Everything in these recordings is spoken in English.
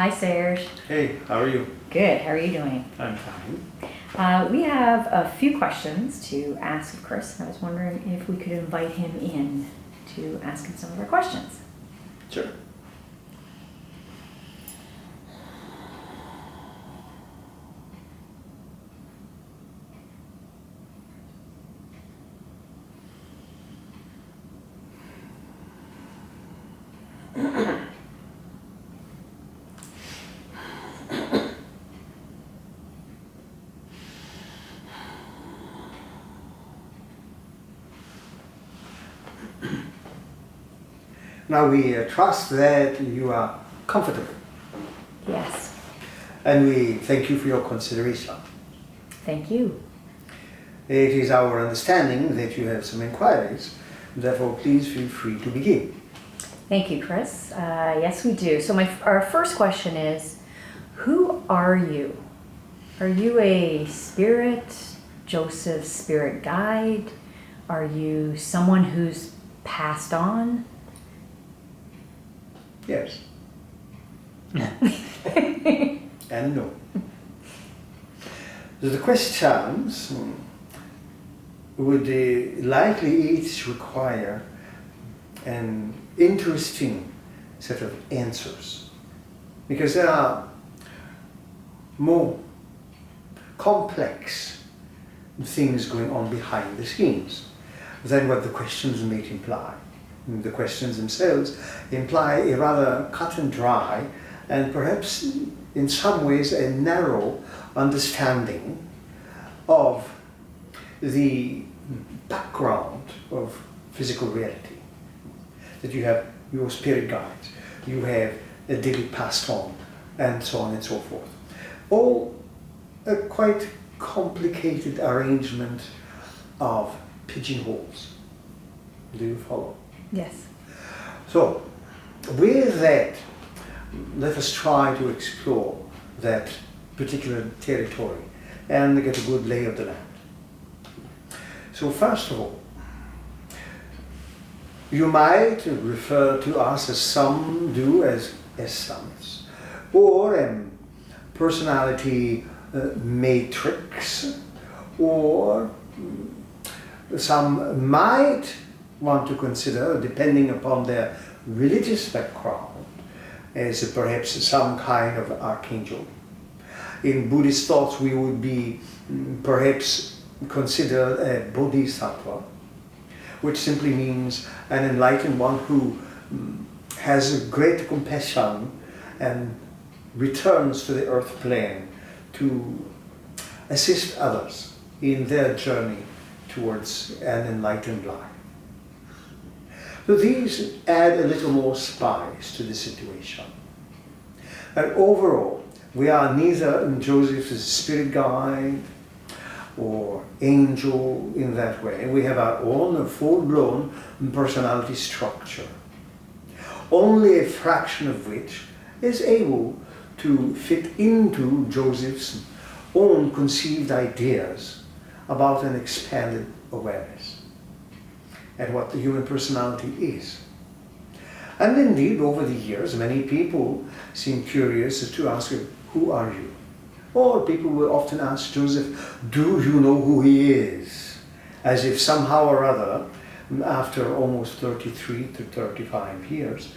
Hi, Serge. Hey, how are you? Good. How are you doing? I'm fine. We have a few questions to ask of Kris. I was wondering if we could invite him in to ask him some of our questions. Sure. Now we trust that you are comfortable, Yes. and we thank you for your consideration. Thank you. It is our understanding that you have some inquiries, therefore please feel free to begin. Thank you, Kris. Yes, we do. So our first question is, who are you? Are you a spirit, Joseph's spirit guide? Are you someone who's passed on? Yes. And no. The questions would likely each require an interesting set of answers, because there are more complex things going on behind the scenes than what the questions may imply. The questions themselves imply a rather cut and dry and perhaps in some ways a narrow understanding of the background of physical reality. That you have your spirit guides, you have a daily passed on, and so on and so forth. All a quite complicated arrangement of pigeonholes. Do you follow? Yes. So, with that, let us try to explore that particular territory and get a good lay of the land. So first of all, you might refer to us, as some do, as sons, or a personality matrix, or some might want to consider, depending upon their religious background, as perhaps some kind of archangel. In Buddhist thoughts, we would be perhaps considered a bodhisattva, which simply means an enlightened one who has a great compassion and returns to the earth plane to assist others in their journey towards an enlightened life. So these add a little more spice to the situation. And overall, we are neither Joseph's spirit guide or angel in that way. We have our own full-blown personality structure, only a fraction of which is able to fit into Joseph's own conceived ideas about an expanded awareness and what the human personality is. And indeed, over the years, many people seem curious to ask him, who are you? Or people will often ask Joseph, do you know who he is? As if somehow or other, after almost 33 to 35 years,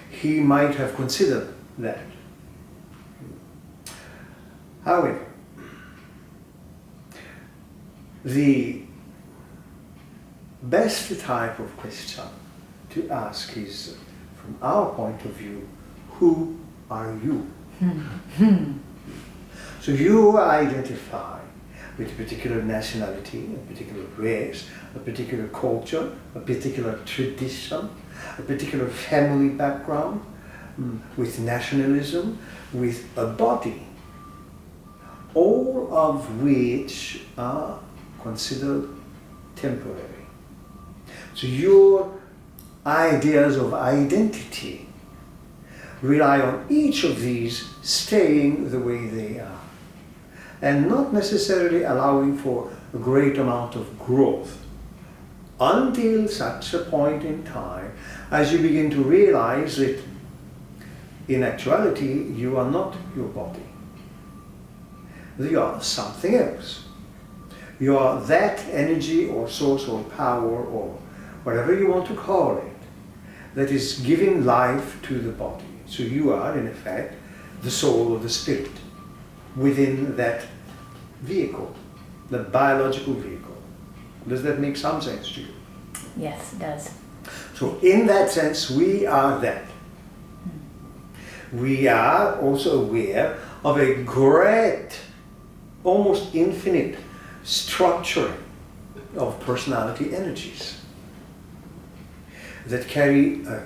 he might have considered that. However, the best type of question to ask is, from our point of view, who are you? So you identify with a particular nationality, a particular race, a particular culture, a particular tradition, a particular family background, with nationalism, with a body, all of which are considered temporary. So your ideas of identity rely on each of these staying the way they are, and not necessarily allowing for a great amount of growth until such a point in time as you begin to realize that in actuality, you are not your body. You are something else. You are that energy or source or power or whatever you want to call it that is giving life to the body. So you are, in effect, the soul or the spirit within that vehicle, the biological vehicle. Does that make some sense to you? Yes, it does. So in that sense, we are that. We are also aware of a great, almost infinite structuring of personality energies that carry a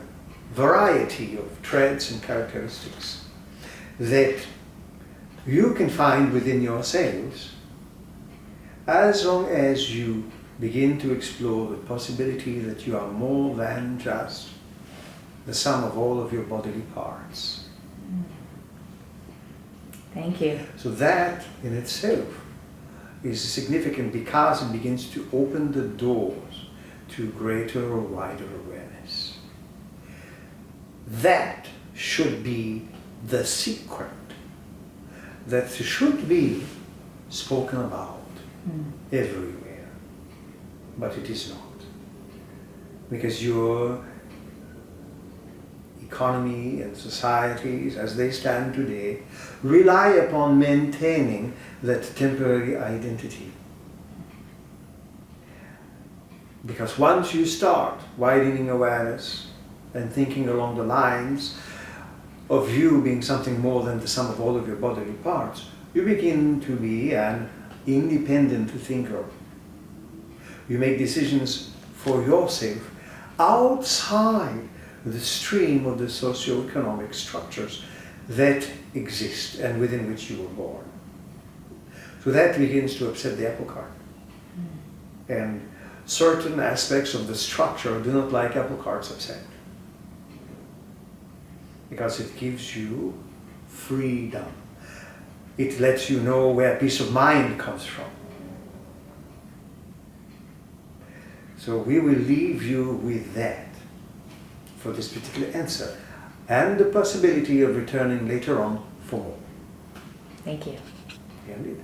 variety of traits and characteristics that you can find within yourselves as long as you begin to explore the possibility that you are more than just the sum of all of your bodily parts. Thank you. So that in itself is significant because it begins to open the doors to greater or wider awareness. That should be the secret that should be spoken about everywhere, but it is not. Because your economy and societies as they stand today rely upon maintaining that temporary identity. Because once you start widening awareness and thinking along the lines of you being something more than the sum of all of your bodily parts, you begin to be an independent thinker. You make decisions for yourself outside the stream of the socio-economic structures that exist and within which you were born. So that begins to upset the apple cart. And certain aspects of the structure do not like apple carts upset. Because it gives you freedom. It lets you know where peace of mind comes from. So we will leave you with that for this particular answer, and the possibility of returning later on for more. Thank you. Indeed.